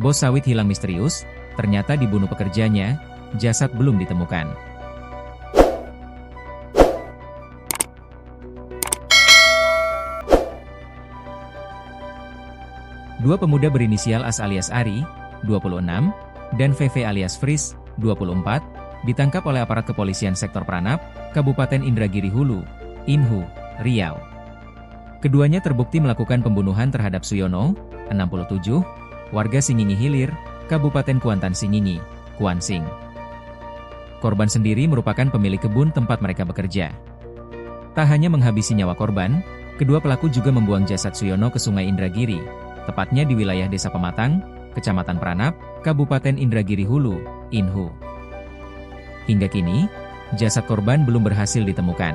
Bos sawit hilang misterius, ternyata dibunuh pekerjanya, jasad belum ditemukan. Dua pemuda berinisial AS alias Ari, 26, dan VV alias Fris, 24, ditangkap oleh aparat kepolisian sektor Pranap, Kabupaten Indragiri Hulu, Inhu, Riau. Keduanya terbukti melakukan pembunuhan terhadap Suyono, 67, warga Singingi Hilir, Kabupaten Kuantan Singingi, Kuansing. Korban sendiri merupakan pemilik kebun tempat mereka bekerja. Tak hanya menghabisi nyawa korban, kedua pelaku juga membuang jasad Suyono ke Sungai Indragiri, tepatnya di wilayah Desa Pematang, Kecamatan Pranap, Kabupaten Indragiri Hulu, Inhu. Hingga kini, jasad korban belum berhasil ditemukan.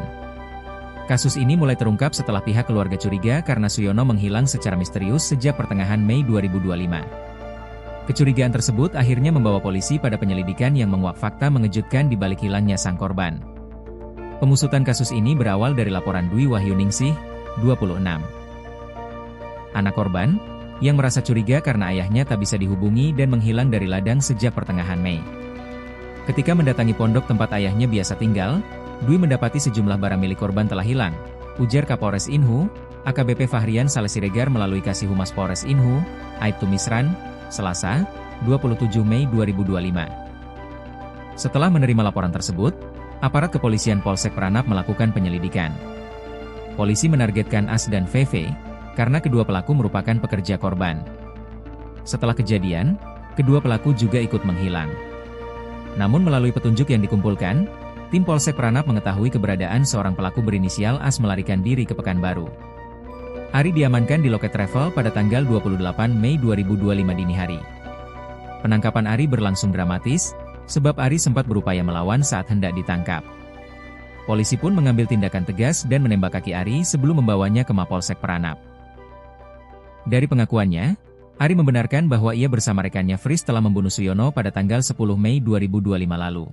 Kasus ini mulai terungkap setelah pihak keluarga curiga karena Suyono menghilang secara misterius sejak pertengahan Mei 2025. Kecurigaan tersebut akhirnya membawa polisi pada penyelidikan yang menguak fakta mengejutkan di balik hilangnya sang korban. Pengusutan kasus ini berawal dari laporan Dwi Wahyuningsih, 26. Anak korban, yang merasa curiga karena ayahnya tak bisa dihubungi dan menghilang dari ladang sejak pertengahan Mei. Ketika mendatangi pondok tempat ayahnya biasa tinggal, Dwi mendapati sejumlah barang milik korban telah hilang, ujar Kapolres Inhu, AKBP Fahrian Saleh Siregar melalui Kasih Humas Polres Inhu, Aibtu Misran, Selasa, 27 Mei 2025. Setelah menerima laporan tersebut, aparat kepolisian Polsek Pranap melakukan penyelidikan. Polisi menargetkan AS dan VV, karena kedua pelaku merupakan pekerja korban. Setelah kejadian, kedua pelaku juga ikut menghilang. Namun melalui petunjuk yang dikumpulkan, tim Polsek Pranap mengetahui keberadaan seorang pelaku berinisial AS melarikan diri ke Pekanbaru. Ari diamankan di loket travel pada tanggal 28 Mei 2025 dini hari. Penangkapan Ari berlangsung dramatis, sebab Ari sempat berupaya melawan saat hendak ditangkap. Polisi pun mengambil tindakan tegas dan menembak kaki Ari sebelum membawanya ke Mapolsek Pranap. Dari pengakuannya, Ari membenarkan bahwa ia bersama rekannya Fris telah membunuh Suyono pada tanggal 10 Mei 2025 lalu.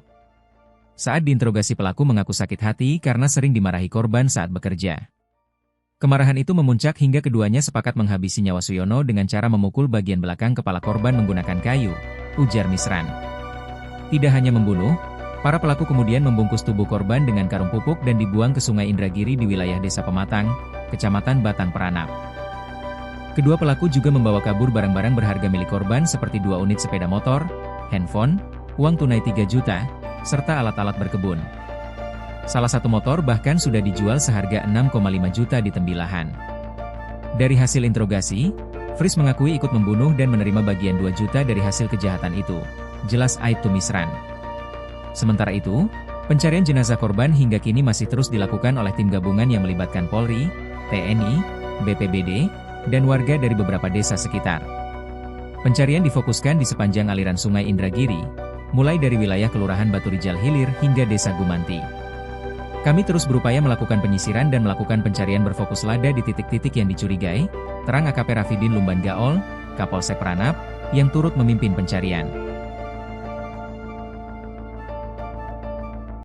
Saat diinterogasi pelaku mengaku sakit hati karena sering dimarahi korban saat bekerja. Kemarahan itu memuncak hingga keduanya sepakat menghabisi nyawa Suyono dengan cara memukul bagian belakang kepala korban menggunakan kayu, ujar Misran. Tidak hanya membunuh, para pelaku kemudian membungkus tubuh korban dengan karung pupuk dan dibuang ke Sungai Indragiri di wilayah Desa Pematang, Kecamatan Batang Pranap. Kedua pelaku juga membawa kabur barang-barang berharga milik korban seperti 2 unit sepeda motor, handphone, uang tunai 3 juta, serta alat-alat berkebun. Salah satu motor bahkan sudah dijual seharga 6,5 juta di Tembilahan. Dari hasil interogasi, Fris mengakui ikut membunuh dan menerima bagian 2 juta dari hasil kejahatan itu, jelas Aibtu Misran. Sementara itu, pencarian jenazah korban hingga kini masih terus dilakukan oleh tim gabungan yang melibatkan Polri, TNI, BPBD, dan warga dari beberapa desa sekitar. Pencarian difokuskan di sepanjang aliran Sungai Indragiri, mulai dari wilayah Kelurahan Baturijal Hilir hingga Desa Gumanti. Kami terus berupaya melakukan penyisiran dan melakukan pencarian berfokus lada di titik-titik yang dicurigai, terang AKP Rafidin Lumban Gaol, Kapolsek Pranap, yang turut memimpin pencarian.